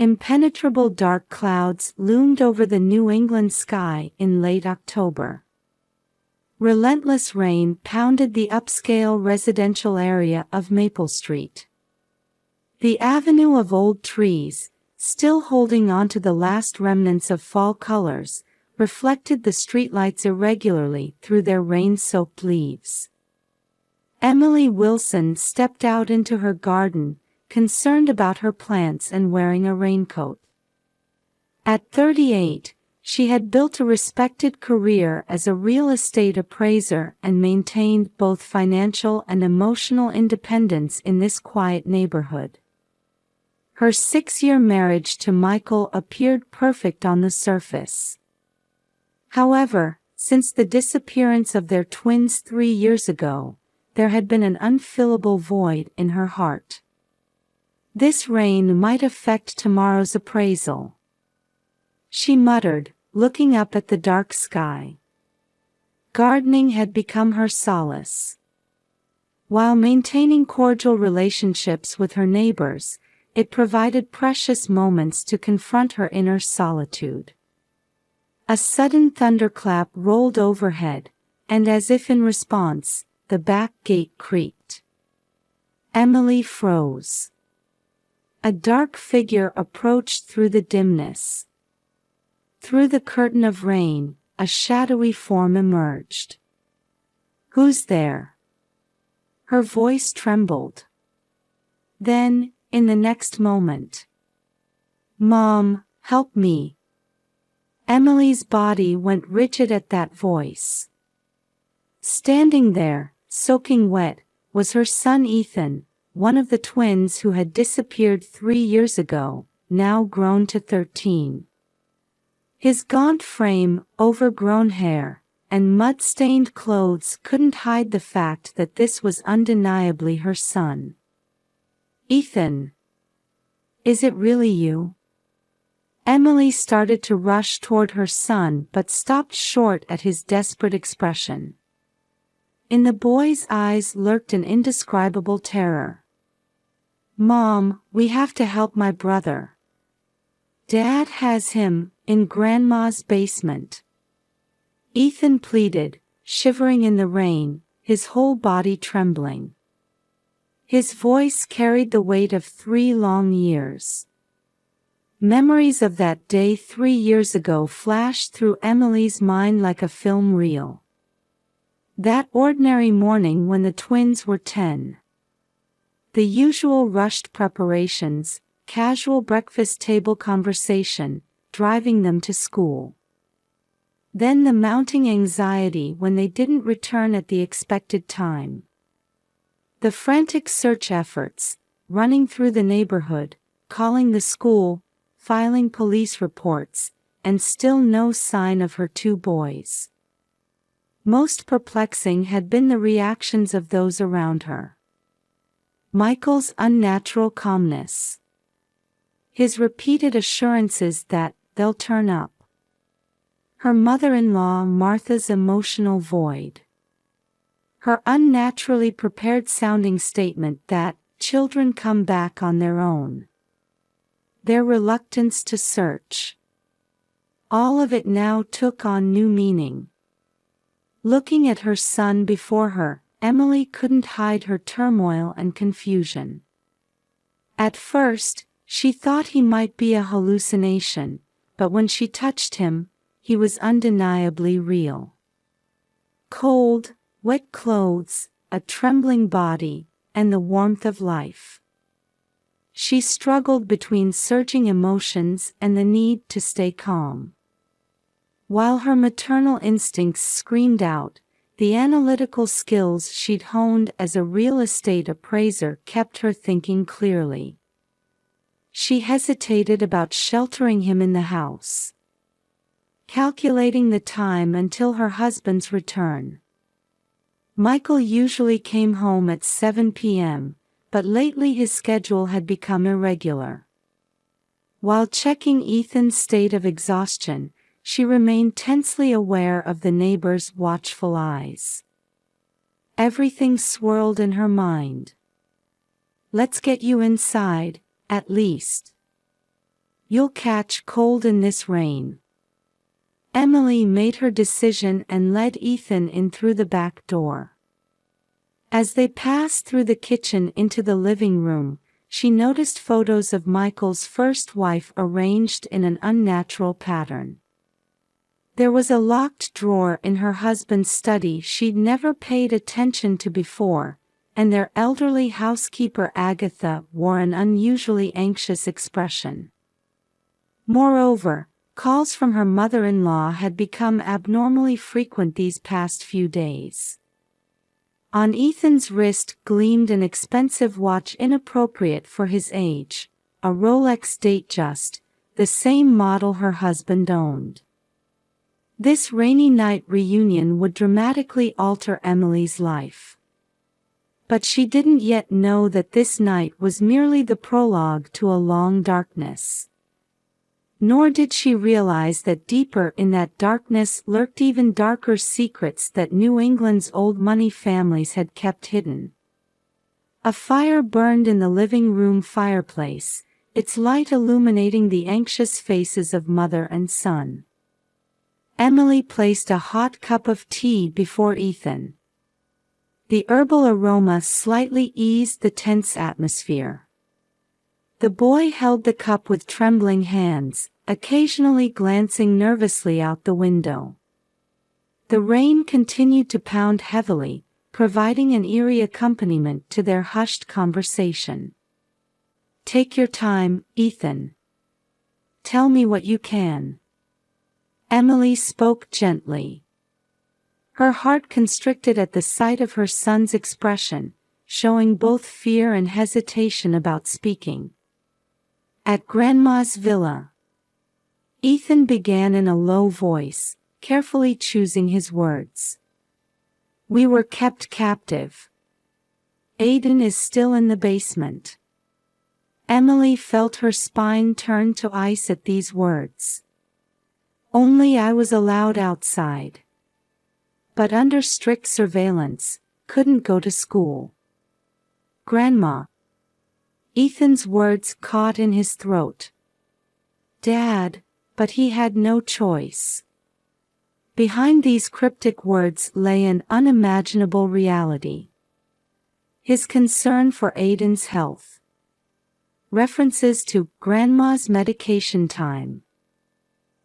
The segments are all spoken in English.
Impenetrable dark clouds loomed over the New England sky in late October. Relentless rain pounded the upscale residential area of Maple Street. The avenue of old trees, still holding on to the last remnants of fall colors, reflected the streetlights irregularly through their rain-soaked leaves. Emily Wilson stepped out into her garden, concerned about her plants and wearing a raincoat. At 38, she had built a respected career as a real estate appraiser and maintained both financial and emotional independence in this quiet neighborhood. Her 6-year marriage to Michael appeared perfect on the surface. However, since the disappearance of their twins 3 years ago, there had been an unfillable void in her heart. This rain might affect tomorrow's appraisal, she muttered, looking up at the dark sky. Gardening had become her solace. While maintaining cordial relationships with her neighbors, it provided precious moments to confront her inner solitude. A sudden thunderclap rolled overhead, and as if in response, the back gate creaked. Emily froze. A dark figure approached through the dimness. Through the curtain of rain, a shadowy form emerged. "Who's there?" Her voice trembled. Then, in the next moment, "Mom, help me." Emily's body went rigid at that voice. Standing there, soaking wet, was her son Ethan, one of the twins who had disappeared 3 years ago, now grown to 13. His gaunt frame, overgrown hair, and mud-stained clothes couldn't hide the fact that this was undeniably her son. "Ethan, is it really you?" Emily started to rush toward her son but stopped short at his desperate expression. In the boy's eyes lurked an indescribable terror. "Mom, we have to help my brother. Dad has him, in Grandma's basement." Ethan pleaded, shivering in the rain, his whole body trembling. His voice carried the weight of 3 long years. Memories of that day 3 years ago flashed through Emily's mind like a film reel. That ordinary morning when the twins were 10. The usual rushed preparations, casual breakfast table conversation, driving them to school. Then the mounting anxiety when they didn't return at the expected time. The frantic search efforts, running through the neighborhood, calling the school, filing police reports, and still no sign of her 2 boys. Most perplexing had been the reactions of those around her. Michael's unnatural calmness. His repeated assurances that they'll turn up. Her mother-in-law Martha's emotional void. Her unnaturally prepared-sounding statement that children come back on their own. Their reluctance to search. All of it now took on new meaning. Looking at her son before her, Emily couldn't hide her turmoil and confusion. At first, she thought he might be a hallucination, but when she touched him, he was undeniably real. Cold, wet clothes, a trembling body, and the warmth of life. She struggled between surging emotions and the need to stay calm. While her maternal instincts screamed out, the analytical skills she'd honed as a real estate appraiser kept her thinking clearly. She hesitated about sheltering him in the house. Calculating the time until her husband's return. Michael usually came home at 7 p.m., but lately his schedule had become irregular. While checking Ethan's state of exhaustion, she remained tensely aware of the neighbor's watchful eyes. Everything swirled in her mind. "Let's get you inside, at least." You'll catch cold in this rain." Emily made her decision and led Ethan in through the back door. As they passed through the kitchen into the living room, she noticed photos of Michael's first wife arranged in an unnatural pattern. There was a locked drawer in her husband's study she'd never paid attention to before, and their elderly housekeeper Agatha wore an unusually anxious expression. Moreover, calls from her mother-in-law had become abnormally frequent these past few days. On Ethan's wrist gleamed an expensive watch inappropriate for his age, a Rolex Datejust, the same model her husband owned. This rainy night reunion would dramatically alter Emily's life. But she didn't yet know that this night was merely the prologue to a long darkness. Nor did she realize that deeper in that darkness lurked even darker secrets that New England's old money families had kept hidden. A fire burned in the living room fireplace, its light illuminating the anxious faces of mother and son. Emily placed a hot cup of tea before Ethan. The herbal aroma slightly eased the tense atmosphere. The boy held the cup with trembling hands, occasionally glancing nervously out the window. The rain continued to pound heavily, providing an eerie accompaniment to their hushed conversation. "Take your time, Ethan. Tell me what you can." Emily spoke gently. Her heart constricted at the sight of her son's expression, showing both fear and hesitation about speaking. "At Grandma's villa," Ethan began in a low voice, carefully choosing his words. "We were kept captive. Aiden is still in the basement." Emily felt her spine turn to ice at these words. "Only I was allowed outside. But under strict surveillance, couldn't go to school." "Grandma." Ethan's words caught in his throat. "Dad," but he had no choice. Behind these cryptic words lay an unimaginable reality. His concern for Aiden's health. References to Grandma's medication time.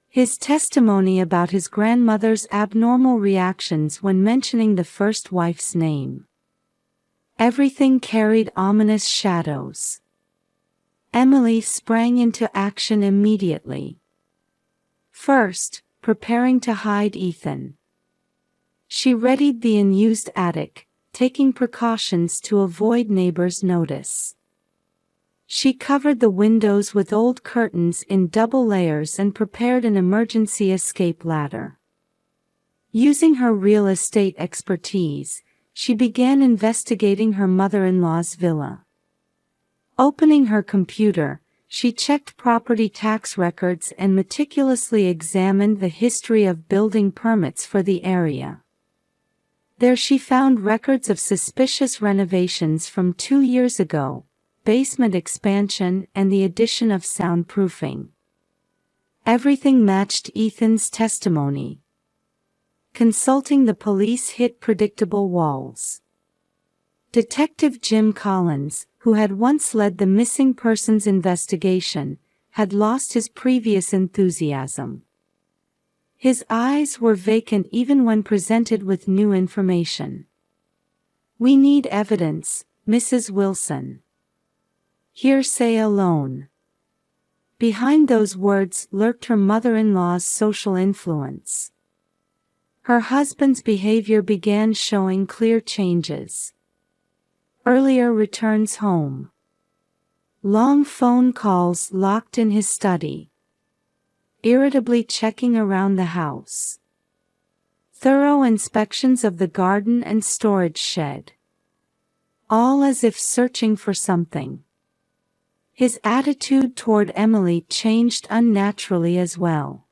His testimony about his grandmother's abnormal reactions when mentioning the first wife's name. Everything carried ominous shadows. Emily sprang into action immediately. First, preparing to hide Ethan. She readied the unused attic, taking precautions to avoid neighbors' notice. She covered the windows with old curtains in double layers and prepared an emergency escape ladder. Using her real estate expertise, she began investigating her mother-in-law's villa. Opening her computer, she checked property tax records and meticulously examined the history of building permits for the area. There she found records of suspicious renovations from 2 years ago, basement expansion and the addition of soundproofing. Everything matched Ethan's testimony. Consulting the police hit predictable walls. Detective Jim Collins, who had once led the missing persons investigation, had lost his previous enthusiasm. His eyes were vacant even when presented with new information. "We need evidence, Mrs. Wilson." Hearsay alone. Behind those words lurked her mother-in-law's social influence. Her husband's behavior began showing clear changes. Earlier returns home. Long phone calls locked in his study. Irritably checking around the house. Thorough inspections of the garden and storage shed. All as if searching for something. His attitude toward Emily changed unnaturally as well.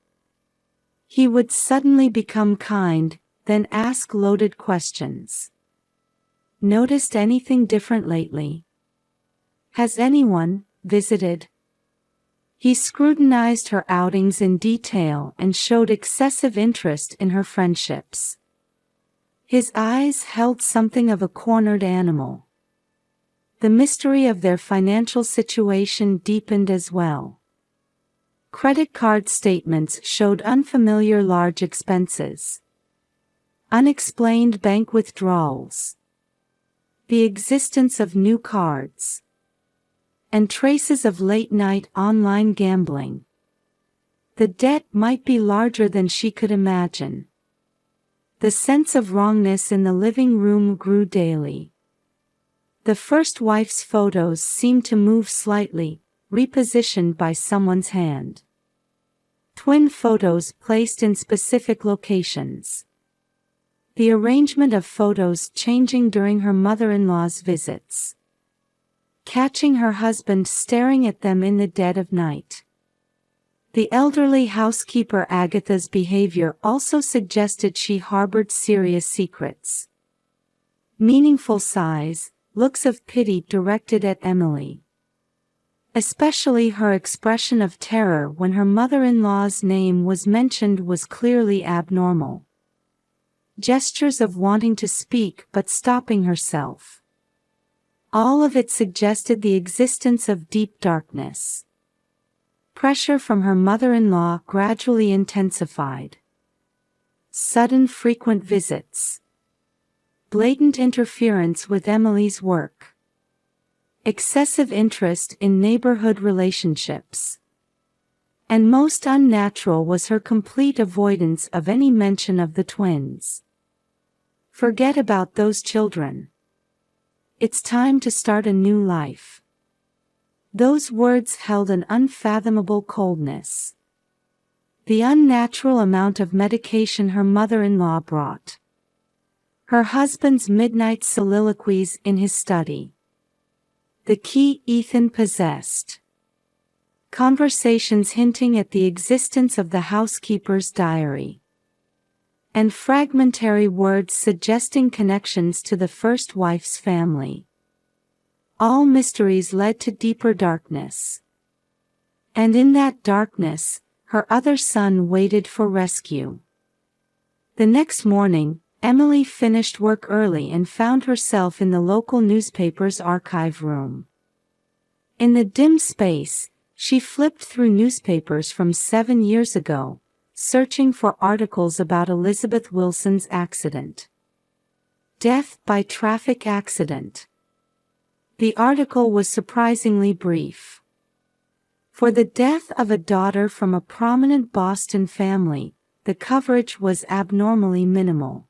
He would suddenly become kind, then ask loaded questions. "Noticed anything different lately? Has anyone visited?" He scrutinized her outings in detail and showed excessive interest in her friendships. His eyes held something of a cornered animal. The mystery of their financial situation deepened as well. Credit card statements showed unfamiliar large expenses, unexplained bank withdrawals, the existence of new cards, and traces of late-night online gambling. The debt might be larger than she could imagine. The sense of wrongness in the living room grew daily. The first wife's photos seemed to move slightly, repositioned by someone's hand. Twin photos placed in specific locations. The arrangement of photos changing during her mother-in-law's visits. Catching her husband staring at them in the dead of night. The elderly housekeeper Agatha's behavior also suggested she harbored serious secrets. Meaningful sighs, looks of pity directed at Emily. Especially her expression of terror when her mother-in-law's name was mentioned was clearly abnormal. Gestures of wanting to speak but stopping herself. All of it suggested the existence of deep darkness. Pressure from her mother-in-law gradually intensified. Sudden frequent visits. Blatant interference with Emily's work. Excessive interest in neighborhood relationships. And most unnatural was her complete avoidance of any mention of the twins. Forget about those children. It's time to start a new life. Those words held an unfathomable coldness. The unnatural amount of medication her mother-in-law brought. Her husband's midnight soliloquies in his study. The key Ethan possessed. Conversations hinting at the existence of the housekeeper's diary. And fragmentary words suggesting connections to the first wife's family. All mysteries led to deeper darkness. And in that darkness, her other son waited for rescue. The next morning, Emily finished work early and found herself in the local newspaper's archive room. In the dim space, she flipped through newspapers from 7 years ago, searching for articles about Elizabeth Wilson's accident. Death by traffic accident. The article was surprisingly brief. For the death of a daughter from a prominent Boston family, the coverage was abnormally minimal.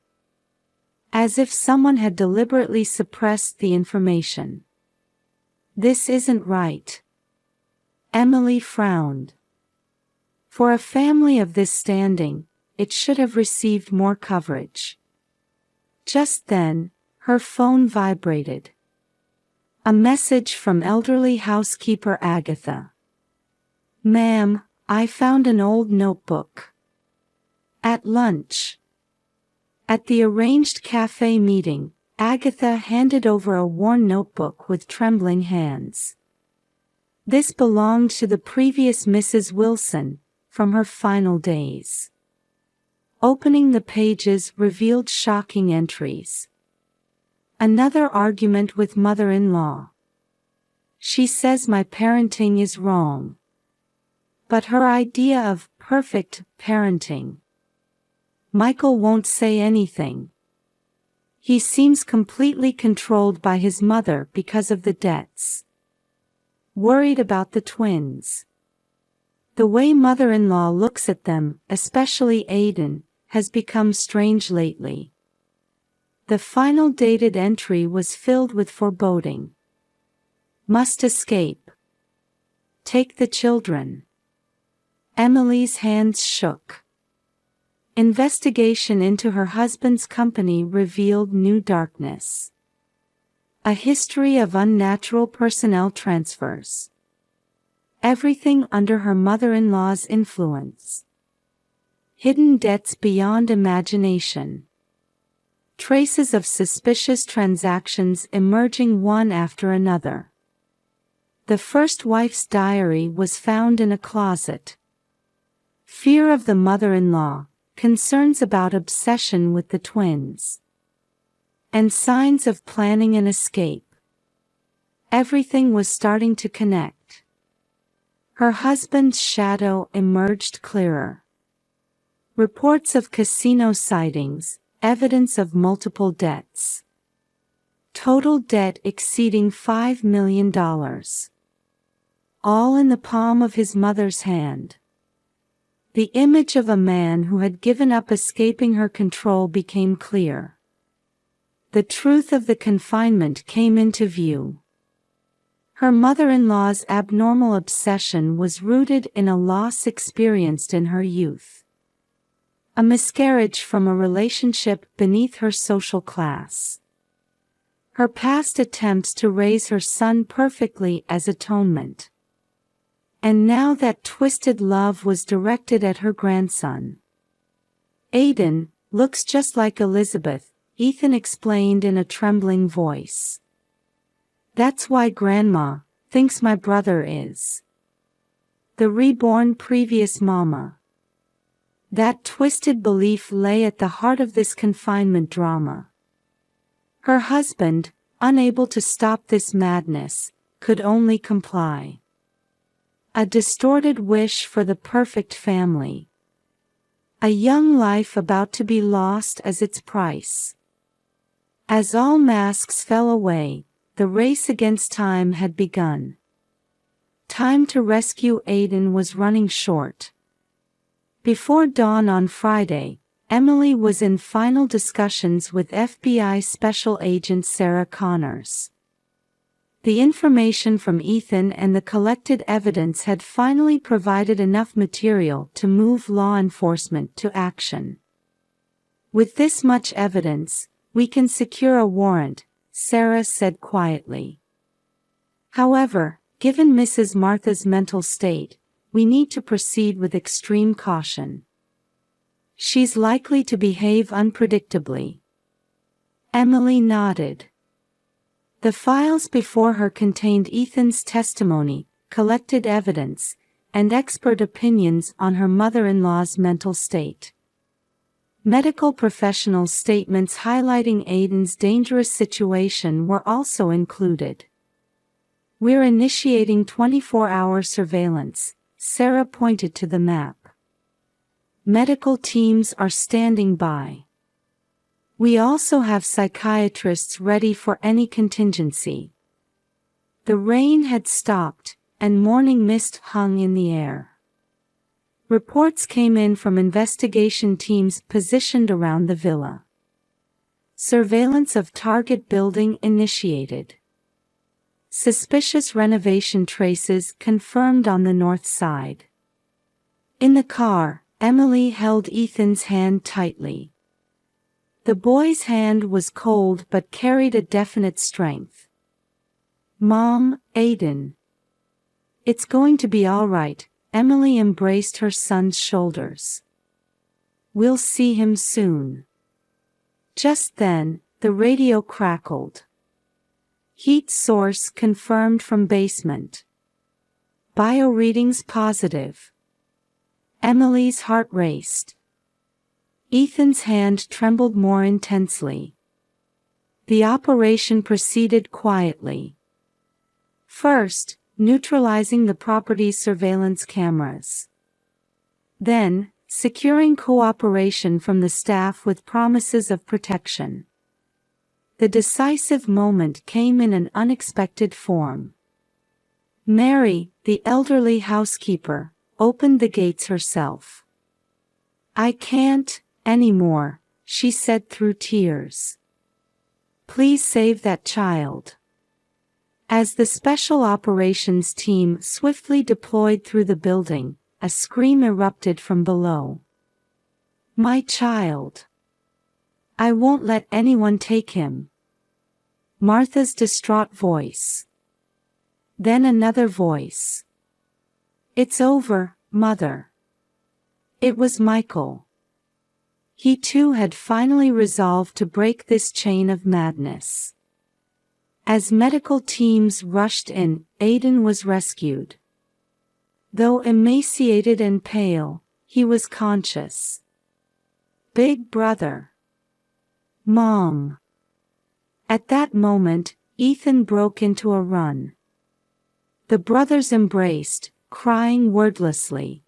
As if someone had deliberately suppressed the information. This isn't right. Emily frowned. For a family of this standing, it should have received more coverage. Just then, her phone vibrated. A message from elderly housekeeper Agatha. "Ma'am, I found an old notebook. At lunch." At the arranged cafe meeting, Agatha handed over a worn notebook with trembling hands. This belonged to the previous Mrs. Wilson, from her final days. Opening the pages revealed shocking entries. Another argument with mother-in-law. She says my parenting is wrong. But her idea of perfect parenting. Michael won't say anything. He seems completely controlled by his mother because of the debts. Worried about the twins. The way mother-in-law looks at them, especially Aiden, has become strange lately. The final dated entry was filled with foreboding. Must escape. Take the children. Emily's hands shook. Investigation into her husband's company revealed new darkness. A history of unnatural personnel transfers. Everything under her mother-in-law's influence. Hidden debts beyond imagination. Traces of suspicious transactions emerging one after another. The first wife's diary was found in a closet. Fear of the mother-in-law, concerns about obsession with the twins, and signs of planning an escape. Everything was starting to connect. Her husband's shadow emerged clearer. Reports of casino sightings, evidence of multiple debts. Total debt exceeding $5 million. All in the palm of his mother's hand. The image of a man who had given up escaping her control became clear. The truth of the confinement came into view. Her mother-in-law's abnormal obsession was rooted in a loss experienced in her youth. A miscarriage from a relationship beneath her social class. Her past attempts to raise her son perfectly as atonement. And now that twisted love was directed at her grandson. Aiden looks just like Elizabeth, Ethan explained in a trembling voice. That's why Grandma thinks my brother is the reborn previous mama. That twisted belief lay at the heart of this confinement drama. Her husband, unable to stop this madness, could only comply. A distorted wish for the perfect family. A young life about to be lost as its price. As all masks fell away, the race against time had begun. Time to rescue Aiden was running short. Before dawn on Friday, Emily was in final discussions with FBI Special Agent Sarah Connors. The information from Ethan and the collected evidence had finally provided enough material to move law enforcement to action. With this much evidence, we can secure a warrant, Sarah said quietly. However, given Mrs. Martha's mental state, we need to proceed with extreme caution. She's likely to behave unpredictably. Emily nodded. The files before her contained Ethan's testimony, collected evidence, and expert opinions on her mother-in-law's mental state. Medical professionals' statements highlighting Aiden's dangerous situation were also included. We're initiating 24-hour surveillance, Sarah pointed to the map. Medical teams are standing by. We also have psychiatrists ready for any contingency. The rain had stopped, and morning mist hung in the air. Reports came in from investigation teams positioned around the villa. Surveillance of target building initiated. Suspicious renovation traces confirmed on the north side. In the car, Emily held Ethan's hand tightly. The boy's hand was cold but carried a definite strength. Mom, Aiden. It's going to be all right, Emily embraced her son's shoulders. We'll see him soon. Just then, the radio crackled. Heat source confirmed from basement. Bio readings positive. Emily's heart raced. Ethan's hand trembled more intensely. The operation proceeded quietly. First, neutralizing the property's surveillance cameras. Then, securing cooperation from the staff with promises of protection. The decisive moment came in an unexpected form. Mary, the elderly housekeeper, opened the gates herself. I can't anymore, she said through tears. Please save that child. As the special operations team swiftly deployed through the building, a scream erupted from below. My child. I won't let anyone take him. Martha's distraught voice. Then another voice. It's over, Mother. It was Michael. He too had finally resolved to break this chain of madness. As medical teams rushed in, Aiden was rescued. Though emaciated and pale, he was conscious. "Big brother. Mom." At that moment, Ethan broke into a run. The brothers embraced, crying wordlessly.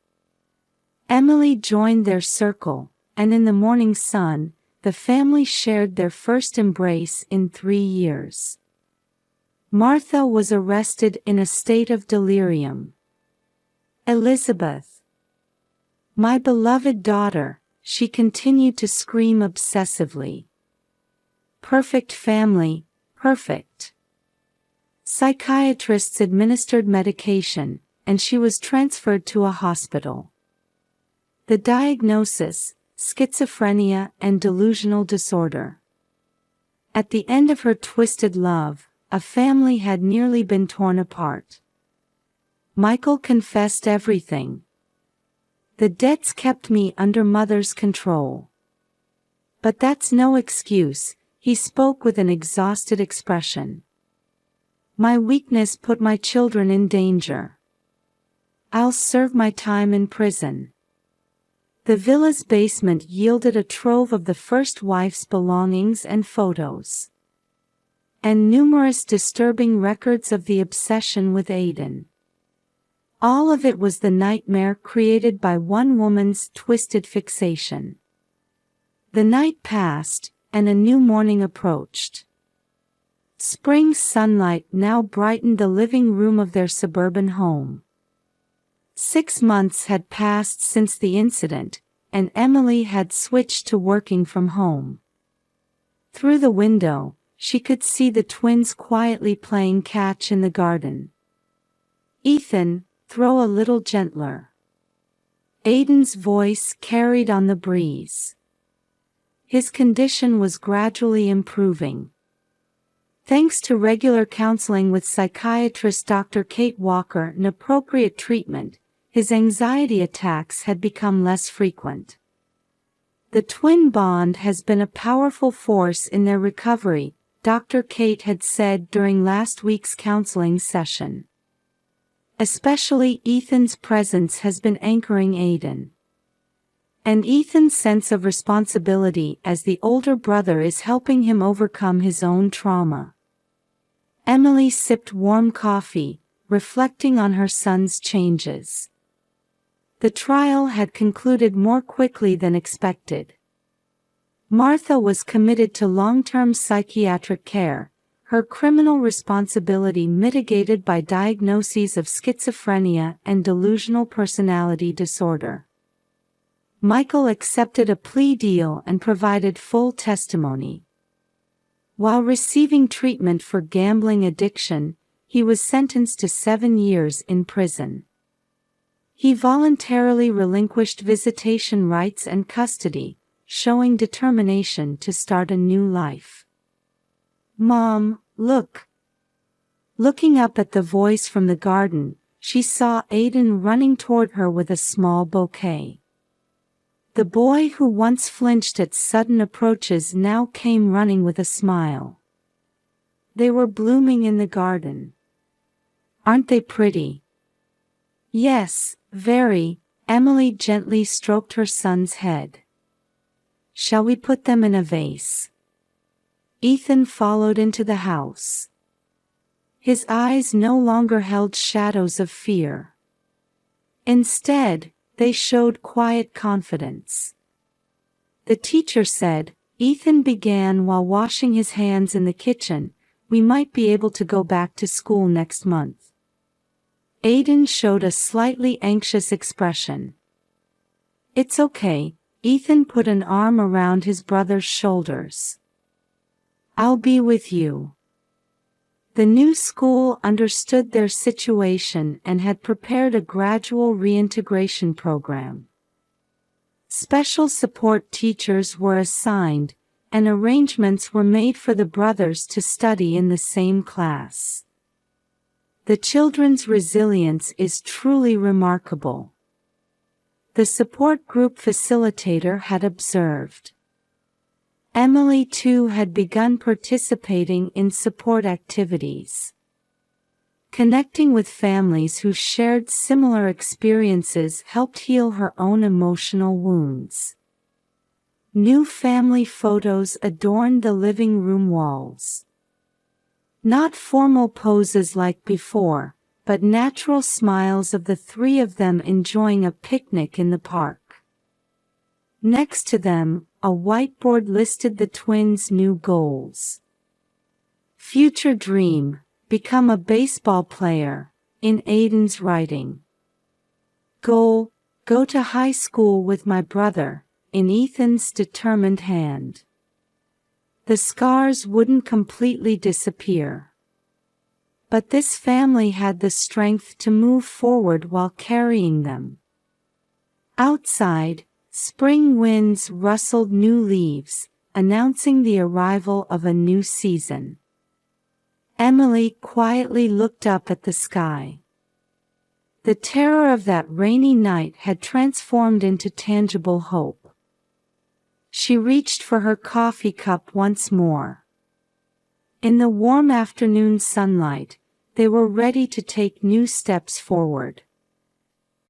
Emily joined their circle, and in the morning sun, the family shared their first embrace in 3 years. Martha was arrested in a state of delirium. "Elizabeth. My beloved daughter," she continued to scream obsessively. "Perfect family, perfect." Psychiatrists administered medication, and she was transferred to a hospital. The diagnosis: schizophrenia and delusional disorder. At the end of her twisted love, a family had nearly been torn apart. Michael confessed everything. "The debts kept me under Mother's control. But that's no excuse," he spoke with an exhausted expression. "My weakness put my children in danger. I'll serve my time in prison." The villa's basement yielded a trove of the first wife's belongings and photos. And numerous disturbing records of the obsession with Aiden. All of it was the nightmare created by one woman's twisted fixation. The night passed, and a new morning approached. Spring sunlight now brightened the living room of their suburban home. 6 months had passed since the incident, and Emily had switched to working from home. Through the window, she could see the twins quietly playing catch in the garden. "Ethan, throw a little gentler." Aiden's voice carried on the breeze. His condition was gradually improving. Thanks to regular counseling with psychiatrist Dr. Kate Walker and appropriate treatment, his anxiety attacks had become less frequent. "The twin bond has been a powerful force in their recovery," Dr. Kate had said during last week's counseling session. "Especially Ethan's presence has been anchoring Aiden. And Ethan's sense of responsibility as the older brother is helping him overcome his own trauma." Emily sipped warm coffee, reflecting on her son's changes. The trial had concluded more quickly than expected. Martha was committed to long-term psychiatric care, her criminal responsibility mitigated by diagnoses of schizophrenia and delusional personality disorder. Michael accepted a plea deal and provided full testimony. While receiving treatment for gambling addiction, he was sentenced to 7 years in prison. He voluntarily relinquished visitation rights and custody, showing determination to start a new life. "Mom, look." Looking up at the voice from the garden, she saw Aiden running toward her with a small bouquet. The boy who once flinched at sudden approaches now came running with a smile. They were blooming in the garden. "Aren't they pretty?" "Yes, very." Emily gently stroked her son's head. "Shall we put them in a vase?" Ethan followed into the house. His eyes no longer held shadows of fear. Instead, they showed quiet confidence. The teacher said, Ethan began while washing his hands in the kitchen, "We might be able to go back to school next month." Aiden showed a slightly anxious expression. "It's okay." Ethan put an arm around his brother's shoulders. "I'll be with you." The new school understood their situation and had prepared a gradual reintegration program. Special support teachers were assigned, and arrangements were made for the brothers to study in the same class. The children's resilience is truly remarkable. The support group facilitator had observed. Emily too had begun participating in support activities. Connecting with families who shared similar experiences helped heal her own emotional wounds. New family photos adorned the living room walls. Not formal poses like before, but natural smiles of the three of them enjoying a picnic in the park. Next to them, a whiteboard listed the twins' new goals. Future dream: become a baseball player, in Aiden's writing. Goal: go to high school with my brother, in Ethan's determined hand. The scars wouldn't completely disappear. But this family had the strength to move forward while carrying them. Outside, spring winds rustled new leaves, announcing the arrival of a new season. Emily quietly looked up at the sky. The terror of that rainy night had transformed into tangible hope. She reached for her coffee cup once more. In the warm afternoon sunlight, they were ready to take new steps forward.